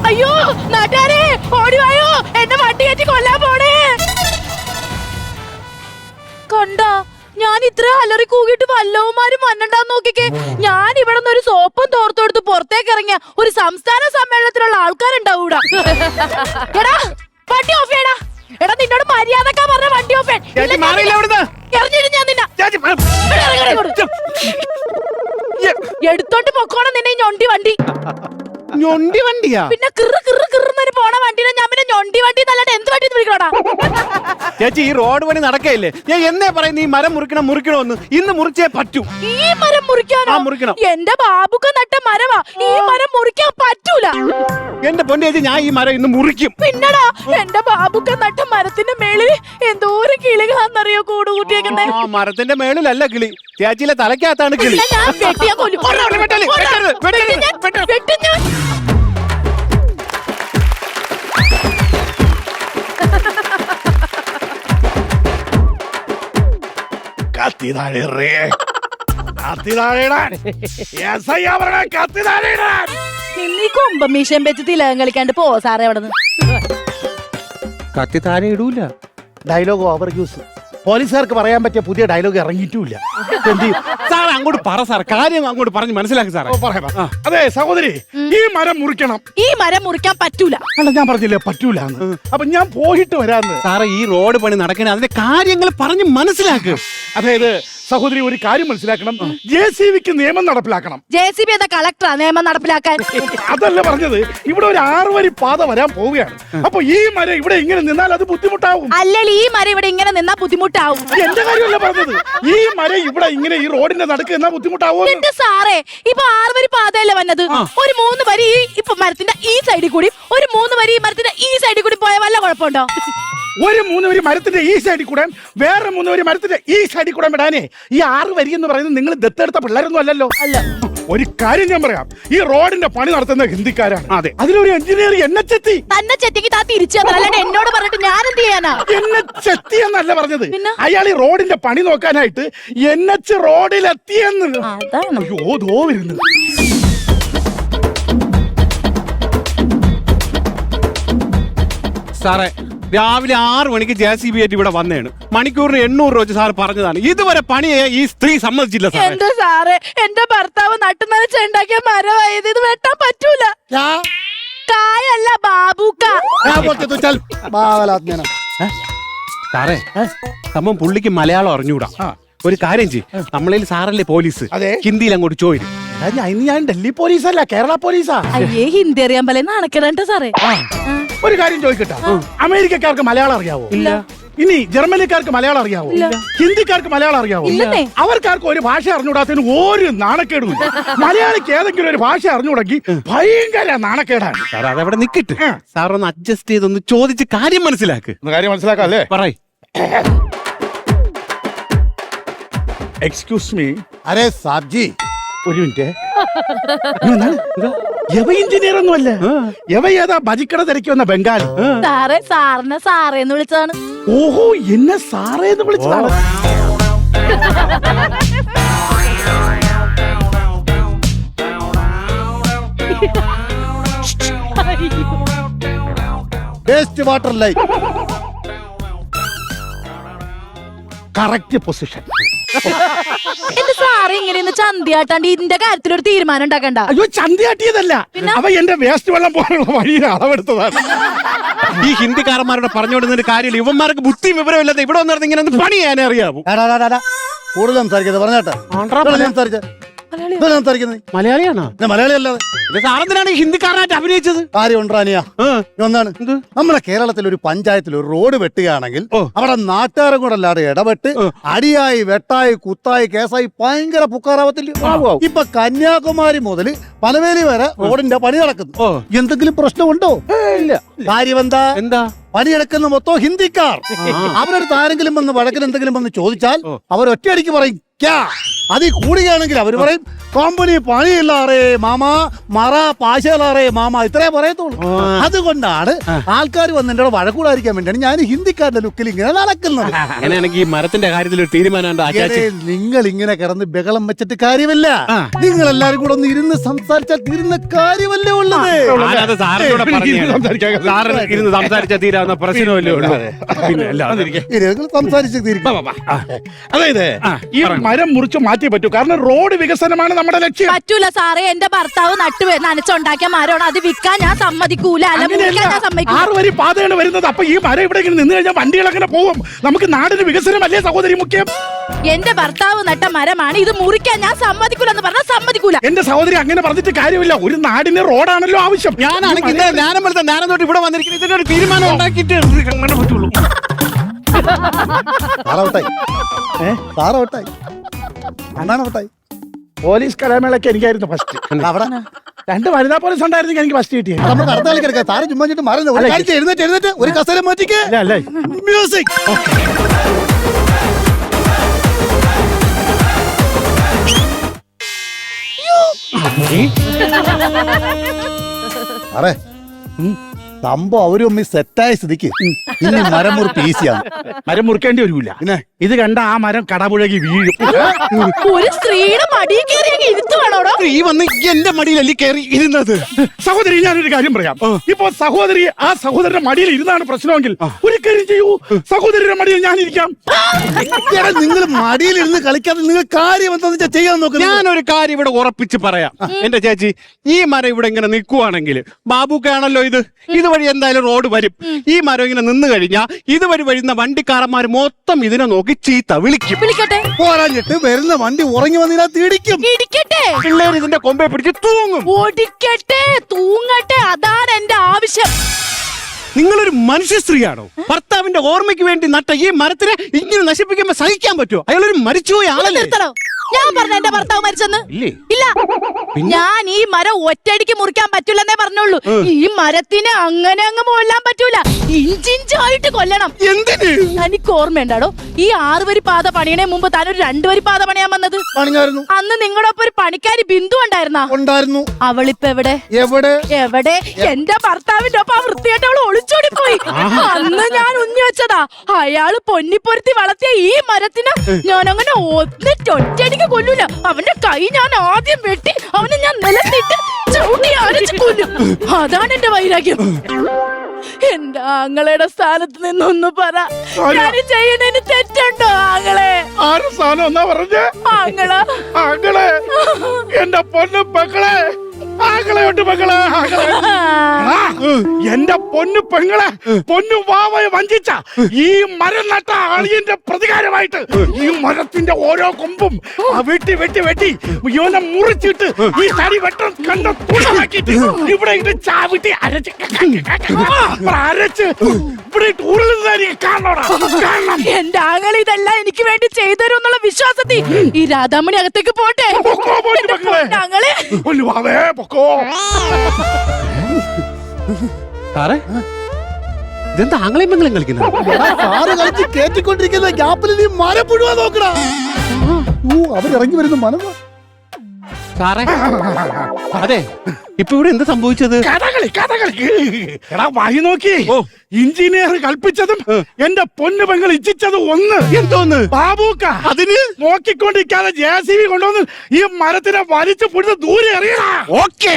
അയ്യോ നാട്ടുകാരെ ഓടിവായോ, എന്നെ വണ്ടി കയറ്റി കൊല്ലാൻ പോണേ. കണ്ടാ ഞാൻ ഇത്ര അലറി കൂകിയിട്ട് വല്ലവന്മാരും വന്നണ്ടാന്ന് നോക്കിക്കേ. ഞാൻ ഇവിടെ നിന്ന് ഒരു സോപ്പും തോർത്തെടുത്ത് പുറത്തേക്ക് ഇറങ്ങിയ ഒരു സംസ്ഥാന സമ്മേളനത്തിലുള്ള ആൾക്കാരുണ്ടാവൂടാ. എടാ വണ്ടി ഓഫ് ചെയ്യടാ. എടാ നിന്നോട് മര്യാദക്കാ പറഞ്ഞ വണ്ടി ഓഫ് എറിഞ്ഞിട്ട് ഞാൻ നിന്നെ എടുത്തോണ്ട് പൊക്കോണം നിന്നെ ഞൊണ്ടി വണ്ടി. ഞൊണ്ടി വണ്ടിയാ? പിന്നെ കിറ് കിറ് കിറുന്നൊരു പോണ വണ്ടിനെ ഞാൻ പിന്നെ ഞൊണ്ടി വണ്ടി എന്നല്ലാണ്ട് എന്ത് വണ്ടി വിളിക്കണോടാ? ചേച്ചി ഈ റോഡ് പണി നടക്കയില്ലേ, ഞാൻ എന്നേ പറയുന്നു ഈ മരം മുറിക്കണമെന്ന്. ഇന്ന് മുറിച്ചേ പറ്റൂ. ഈ മരം മുറിക്കാനോ? മുറിക്കണം. എന്റെ ബാബുക്ക നട്ട മരവാ, ഈ മരം മുറിക്കാൻ പറ്റൂല. എന്റെ പൊന്നു ചേച്ചി, ഞാൻ ഈ മരം ഇന്ന് മുറിക്കും. പിന്നടാ എന്റെ ബാബുക്ക നട്ട മരത്തിന്റെ മേളിൽ എന്തോരം കിളികളാന്നറിയോ കൂട് കൂട്ടിയേക്കുന്നേ. ആ മരത്തിന്റെ മേളിലല്ല കിളി, ചേച്ചിയിലെ തലക്കകത്താണ് കിളി. ഞാൻ വെട്ടിയാ കൊല്ലും. വെട്ടും ഞാൻ. കത്തി താഴെ കത്തി താഴെയിടാൻ കത്തി താഴെയിടാൻ. നിന്നീ കൊമ്പം മീശം വെച്ച് തിലകം കളിക്കാണ്ട് പോ സാറേ അവിടെ നിന്ന്. കത്തി താഴെ ഇടൂല. Dialogue over use. പോലീസുകാർക്ക് പറയാൻ പറ്റിയ പുതിയ ഡയലോഗ് ഇറങ്ങിയിട്ടുമില്ല. സാർ അങ്ങോട്ട് പറ സാർ, കാര്യം അങ്ങോട്ട് പറഞ്ഞ് മനസ്സിലാക്കി സാറേ. അതെ സഹോദരി, ഈ മരം മുറിക്കണം. ഈ മരം മുറിക്കാൻ പറ്റൂല. അല്ല ഞാൻ പറഞ്ഞില്ലേ പറ്റൂല. അപ്പൊ ഞാൻ പോയിട്ട് വരാന്ന്. സാറേ ഈ റോഡ് പണി നടക്കണേ, അതിന്റെ കാര്യങ്ങൾ പറഞ്ഞ് മനസ്സിലാക്കുക. അതായത് സഹോദരി ഒരു കാര്യം മനസ്സിലാക്കണം, JCBക്ക് നിയമം നടപ്പിലാക്കണം. JCB എന്ന കളക്ടറാ നിയമം നടപ്പിലാക്കാൻ? അതല്ല പറഞ്ഞത്, ഇവിടെ ഒരു 6 വരി പാത വരാൻ പോവുകയാണ്. അപ്പൊ ഈ മരം ഇവിടെ ഇങ്ങനെ നിന്നാൽ അത് ബുദ്ധിമുട്ടാവും. അല്ലെങ്കിൽ ഈ മരം ഇവിടെ ഇങ്ങനെ നിന്നാ ബുദ്ധിമുട്ടാവും. എന്റെ കാര്യമല്ല പറഞ്ഞത്, ഈ മരം ഇവിടെ ഇങ്ങനെ ഈ റോഡിന്റെ നടുക്ക് എന്നാ ബുദ്ധിമുട്ടാവും. എന്റെ സാറേ ഇപ്പൊ 6 വരി പാതയല്ലേ വന്നത്, ഒരു 3 വരി ഇപ്പൊ മരത്തിന്റെ ഈ സൈഡിൽ കൂടി, ഒരു 3 വരി മരത്തിന്റെ ഈ സൈഡിൽ കൂടി പോയ വല്ല കുഴപ്പമുണ്ടോ? ഒരു 3 വരി മരത്തിന്റെ ഈ സൈഡിൽ കൂടെ വേറെ 3 വരി മരത്തിന്റെ ഈ സൈഡിൽ കൂടെ വിടാനേ ഈ 6 വരി എന്ന് പറയുന്നത് നിങ്ങൾ ദത്തെടുത്ത പിള്ളേരൊന്നും അല്ലല്ലോ. അല്ല. ഒരു കാര്യം ഞാൻ പറയാം, ഈ റോഡിന്റെ പണി നടത്തുന്ന ഹിന്ദിക്കാരാണ്. അതെ, അതിലൊരു എഞ്ചിനീയർ എന്നെ ചെത്തി. തന്നെ ചെത്തിക്ക് താ തിരിച്ചു അല്ലാണ്ട് എന്നോട് പറഞ്ഞിട്ട് ഞാൻ എന്ത് ചെയ്യാനാ? എന്നെ ചെത്തി എന്നല്ല പറഞ്ഞത്, അയാൾ ഈ റോഡിന്റെ പണി നോക്കാനായിട്ട് NH റോഡിലെത്തിയെന്ന്. അയ്യോ ദോ വരുന്നു. സാറേ രാവിലെ 6 മണിക്ക് JCB ആയിട്ട് ഇവിടെ വന്നേണ്. മണിക്കൂറിന് 800 രൂപ സാർ പറഞ്ഞതാണ്. ഇതുവരെ പണിയെ ഈ സ്ത്രീ സമ്മതിച്ചില്ല സാറേ. എന്റെ സാറേ എന്റെ ഭർത്താവ് നട്ടുനനച്ചുണ്ടാക്കിയ മരമായത്, ഇത് വെട്ടാൻ പറ്റൂല. കായല്ല ബാബുക്ക. സാറേ സംഭവം പുള്ളിക്ക് മലയാളം അറിഞ്ഞൂടാ. ഒരു കാര്യം ചെയ്യും, നമ്മളിൽ സാറല്ലേ പോലീസ്, ഹിന്ദിയിൽ അങ്ങോട്ട് ചോദിക്കും. ഞാൻ ഡൽഹി പോലീസല്ല, കേരള പോലീസാ. അയ്യേ ഹിന്ദി അറിയാൻ പോലെ നാണക്കേട സാറേ. ഒരു കാര്യം ചോദിക്കട്ടെ, അമേരിക്കക്കാർക്ക് മലയാളം അറിയാവോ? ഇല്ല. ഇനി ജർമ്മനിക്കാർക്ക് മലയാളം അറിയാവോ? ഹിന്ദിക്കാർക്ക് മലയാളം അറിയാവോ? അവർക്കാർക്ക് ഒരു ഭാഷ അറിഞ്ഞുകൂടാത്തതിന് ഒരു നാണക്കേടും ഇല്ല. മലയാളിക്ക് ഏതെങ്കിലും ഒരു ഭാഷ അറിഞ്ഞുകൂടെങ്കിൽ ഭയങ്കര നാണക്കേടാണ്. സാർ അതവിടെ നിക്കിട്ട് സാർ ഒന്ന് അഡ്ജസ്റ്റ് ചെയ്തൊന്ന് ചോദിച്ച് കാര്യം മനസ്സിലാക്ക്. കാര്യം മനസ്സിലാക്കാം അല്ലേ? പറയ്. Excuse me. അരേ സാബ്ജി ഒരു മിനിറ്റ്. യവ എഞ്ചിനീയർ ഒന്നുമല്ല, യവ ഏതാ ബജിക്കട തിരക്കി വന്ന ബംഗാളി. സാറേ സാറിനെ സാറേന്ന് വിളിച്ചതാണ്. ഓഹോ എന്നെ സാറേന്ന് വിളിച്ചതാണ്. Waste water line correct position. എന്റെ സാറ് ഇങ്ങനെ ചന്തിയാട്ടാണ്ട് ഇതിന്റെ കാര്യത്തിൽ ഒരു തീരുമാനം ഉണ്ടാക്കണ്ട. അയ്യോ ചന്തിയാട്ടിയതല്ല, അവ എന്റെ വേസ്റ്റ് വെള്ളം പോലുള്ള വഴിയിൽ അളവെടുത്തതാണ്. ഈ ഹിന്ദിക്കാരന്മാരോട് പറഞ്ഞുകൊടുന്ന കാര്യമില്ല, ഇവന്മാർക്ക് ബുദ്ധി വിവരമില്ലാതെ ഇവിടെ വന്നിരുന്ന ഇങ്ങനെ പണി ചെയ്യാനേ അറിയാവൂ. കൂടുതൽ സംസാരിക്കുന്നത് പറഞ്ഞേട്ടാ. മലയാളിയാണോ? മലയാളി അല്ലാതെ സാറെന്തിനാണ് ഹിന്ദിക്കാരനായിട്ട് അഭിനയിച്ചത്? കാര്യം ഉണ്ടാനിയാ ഒന്നാണ്. നമ്മുടെ കേരളത്തിൽ ഒരു പഞ്ചായത്തിൽ ഒരു റോഡ് വെട്ടുകയാണെങ്കിൽ അവിടെ നാട്ടുകാരും കൂടെ അല്ലാതെ ഇടപെട്ട് അടിയായി വെട്ടായി കുത്തായി കേസായി ഭയങ്കര പുക്കാറാവത്തില്ല. ഇപ്പൊ കന്യാകുമാരി മുതൽ പനവേലി വരെ റോഡിന്റെ പണി നടക്കുന്നു. എന്തെങ്കിലും പ്രശ്നമുണ്ടോ? ഇല്ല. കാര്യം എന്താ? പണിയെടുക്കുന്ന മൊത്തം ഹിന്ദിക്കാർ. അവരടുത്ത് ആരെങ്കിലും വന്ന് വഴക്കിന് എന്തെങ്കിലും വന്ന് ചോദിച്ചാൽ അവർ ഒറ്റയടിക്ക് പറയും അതിൽ കൂടുകയാണെങ്കിൽ അവര് പറയും കമ്പനി പണിയില്ലാറേ മാമ മറ പാശലാറേ മാമ ഇത്രേ പറയത്തുള്ളൂ. അതുകൊണ്ടാണ് ആൾക്കാർ വന്ന് എന്റെ വഴക്കൂടായിരിക്കാൻ വേണ്ടിയാണ് ഞാൻ ഹിന്ദിക്കാരുടെ ലുക്കിൽ ഇങ്ങനെ നടക്കുന്നത്. അങ്ങനെയാണെങ്കിൽ ഈ മരത്തിന്റെ കാര്യത്തിൽ ഒരു തീരുമാനം നിങ്ങൾ ഇങ്ങനെ കിടന്ന് ബഹളം വെച്ചിട്ട് കാര്യമില്ല. നിങ്ങൾ എല്ലാരും കൂടെ ഒന്ന് ഇരുന്ന് സംസാരിച്ചാൽ തീരുന്ന കാര്യമല്ലേ ഉള്ളത്. സംസാരിച്ച തീരാവുന്ന പ്രശ്നമല്ലേ ഉള്ളൂ. സംസാരിച്ച് തീർക്കും. അതായത് ഈ മരം മുറിച്ച് മാറ്റിയേ പറ്റൂ. കാരണം റോഡ് വികസനമാണ് നമ്മുടെ ലക്ഷ്യം. പറ്റൂല സാറേ, എന്റെ ഭർത്താവ് നനച്ചുണ്ടാക്കിയ മരമാണ്, അത് വിൽക്കാൻ ഞാൻ സമ്മതിക്കൂല. അല്ല, മുറിക്കാൻ ഞാൻ സമ്മതിക്കൂല. 6 വരി പാതയാണ് വരുന്നത്. അപ്പൊ ഈ മരം ഇവിടെ ഇങ്ങനെ നിന്ന് കഴിഞ്ഞാൽ വണ്ടികൾ അങ്ങനെ പോകും. നമുക്ക് നാടിന് വികസനമല്ലേ സഹോദരി മുഖ്യം? എന്റെ ഭർത്താവ് നട്ട മരമാണ്, ഇത് മുറിക്കാൻ ഞാൻ സമ്മതിക്കൂല എന്ന് പറഞ്ഞാൽ സമ്മതിക്കൂല. എന്റെ സഹോദരി അങ്ങനെ പറഞ്ഞിട്ട് കാര്യമില്ല. ഒരു നാടിന് റോഡാണല്ലോ ആവശ്യം. ഞാനാണെങ്കിൽ ഞാനും തൊട്ട് ഇവിടെ വന്നിരിക്കുന്നത് ഇതിനൊരു തീരുമാനം ഉണ്ടാക്കിയിട്ട് അങ്ങനെ പറ്റുള്ളൂ. പോലീസ് കലാമേളയ്ക്ക് എനിക്കായിരുന്നു ഫസ്റ്റ്. അവിടെ 2 വനിതാ പോലീസ് ഉണ്ടായിരുന്നെങ്കിൽ എനിക്ക് ഫസ്റ്റ് കിട്ടിയത്. നമുക്ക് അടുത്ത കളി കിടക്കാം. താരം ചുമ്മാ മറന്നു എഴുന്നേറ്റ് ഒരു കസേര മാറ്റിക്ക്. മ്യൂസിക്. അറേ സംഭവം അവരും സെറ്റായ സ്ഥിതിക്ക് ഇനി മരം മുറിപ്പ് ഈസിയാണ്. മരം മുറിക്കേണ്ടി വരില്ല. പിന്നെ ഇത് കണ്ട ആ മരം കടപുഴകി വീഴും. ഒരു സ്ത്രീയുടെ മടിയിൽ കയറി ഇരുത്തുവാണോടോ? സ്ത്രീ വന്ന് എന്റെ മടിയിലല്ലേ കയറി ഇരുന്നത്. സഹോദരി, ഞാനൊരു കാര്യം പറയാം. ഇപ്പൊ സഹോദരി ആ സഹോദരന്റെ മടിയിൽ ഇരുന്നാണ് പ്രശ്നമെങ്കിൽ ഒരു കാര്യം ചെയ്യൂ, സഹോദരിയുടെ മടിയിൽ ഞാനിരിക്കാം. നിങ്ങൾ മടിയിൽ ഇരുന്ന് കളിക്കാതെ നിങ്ങൾ കാര്യം എന്താണെന്ന് വെച്ചാൽ ചെയ്യാൻ നോക്കുക. ഞാനൊരു കാര്യം ഇവിടെ ഉറപ്പിച്ച് പറയാം. എന്റെ ചേച്ചി, ഈ മരം ഇവിടെ ഇങ്ങനെ നിൽക്കുവാണെങ്കിൽ ബാബുക്കാണല്ലോ ഇതുവഴി എന്തായാലും റോഡ് വരും. ഈ മരം ഇങ്ങനെ നിന്ന് കഴിഞ്ഞാൽ ഇതുവഴി വരുന്ന വണ്ടിക്കാരന്മാർ മൊത്തം ഇതിനെ നോക്കി ചീത്ത വിളിക്കട്ടെ. പോരാഞ്ഞിട്ട് വരുന്ന വണ്ടി ഉറങ്ങി വന്നിനകത്ത് ഇടിക്കും. പിള്ളേർ ഇതിന്റെ കൊമ്പെ പിടിച്ച് തൂങ്ങും. ഓടിക്കട്ടെ, തൂങ്ങട്ടെ, അതാണ് എന്റെ ആവശ്യം. നിങ്ങളൊരു മനുഷ്യ സ്ത്രീയാണോ? ഭർത്താവിന്റെ ഓർമ്മയ്ക്ക് വേണ്ടി നട്ട ഈ മരത്തിനെ ഇങ്ങനെ നശിപ്പിക്കുമ്പോ സഹിക്കാൻ പറ്റുമോ? അയാളൊരു മരിച്ചുപോയ ആളല്ലേ? ഞാൻ പറഞ്ഞ എന്റെ ഭർത്താവ് മരിച്ചെന്ന് ഇല്ല. ഞാൻ ഈ മരം ഒറ്റയടിക്ക് മുറിക്കാൻ പറ്റൂലെന്നേ പറഞ്ഞുള്ളൂ. ഈ മരത്തിന് അങ്ങനെ അങ്ങ് കൊല്ലാൻ പറ്റൂല, ഇഞ്ചിഞ്ചായിട്ട് കൊല്ലണം. എന്തിന്? എനിക്ക് ഓർമ്മയുണ്ടാടോ, ഈ 6 വരി പാത പണിയണേ മുമ്പ് താൻ ഒരു 2 വരി പാത പണിയാൻ വന്നത്. അന്ന് നിങ്ങളുടെ ഒപ്പം ഒരു പണിക്കാരി ബിന്ദു ഉണ്ടായിരുന്നു. അവളിപ്പോ എവിടെ? എന്റെ ഭർത്താവിന്റെ ഒപ്പം വൃത്തിയായിട്ട് അവൾ ഒളിച്ചോടി പോയി. അന്ന് ഞാൻ ഉഞ്ഞി വെച്ചതാ. അയാള് പൊന്നിപ്പൊരുത്തി വളർത്തിയ ഈ മരത്തിന് ഞാൻ അങ്ങനെ ഒറ്റയടിക്ക് കൊല്ലൂല. അവന്റെ കൈ ഞാൻ ആദ്യം വെട്ടി അവനെ ഞാൻ നിലത്തിട്ട് ചവിട്ടി അരച്ച് കൊല്ലും. അതാണ് എന്റെ വൈരാഗ്യം. എന്റെ ആങ്ങളയുടെ സ്ഥാനത്ത് നിന്നൊന്ന് പറ, ഞാൻ ചെയ്യണതിന് തെറ്റുണ്ടോ? ആങ്ങളെ ആരും സ്ഥാനം എന്നാ പറഞ്ഞേ? ആങ്ങളെ എന്റെ പൊന്നു മക്കളെ, ആകളെയുണ്ട് മക്കളെ. എന്റെ പൊന്നു പെങ്ങളെ, പൊന്നു വാവയെ വഞ്ചിച്ച ഈ മരം നട്ട അളിയന്റെ പ്രതികാരമായിട്ട് ഈ മരത്തിന്റെ ഓരോ കൊമ്പും വെട്ടി വെട്ടി വെട്ടി ഇവനെ മുറിച്ചിട്ട് ഈ തടി വെട്ടം കണ്ട തുണാക്കിട്ട് ഇവിടെ ഇത് ചാവിട്ടി അരച്ച് ഇവിടെ ഉരുളുന്നതായിരിക്കും. കാണണം. എന്റെ ആങ്ങള ഇതെല്ലാം എനിക്ക് വേണ്ടി ചെയ്തരും എന്നുള്ള വിശ്വാസത്തിൽ ഈ രാധാമണി അകത്തേക്ക് പോട്ടെ. ആങ്ങളെ സാറേ, ഇതെന്താ ആങ്ങളെയും പെങ്ങളും കളിക്കുന്നത്? കേറ്റിക്കൊണ്ടിരിക്കുന്ന ഗ്യാപ്പിൽ നീ മരം പുഴുവാ നോക്കടാ. അവരിറങ്ങി വരുന്ന മനം സാറേ, അതെ, ഇപ്പൊ ഇവിടെ എന്ത് സംഭവിച്ചത്? കഥകളി എടാ വഴി നോക്കി. എഞ്ചിനീയർ കൽപ്പിച്ചതും എന്റെ പൊന്നു പെങ്ങൾ ഇച്ഛിച്ചതും ഒന്ന്. എന്തോന്ന്? ബാബൂക്ക അതിന് നോക്കിക്കൊണ്ടിരിക്കാതെ JCB കൊണ്ടുവന്ന് ഈ മരത്തിനെ വലിച്ചു പിടിച്ച് ദൂരെ എറിയണം. ഓക്കേ.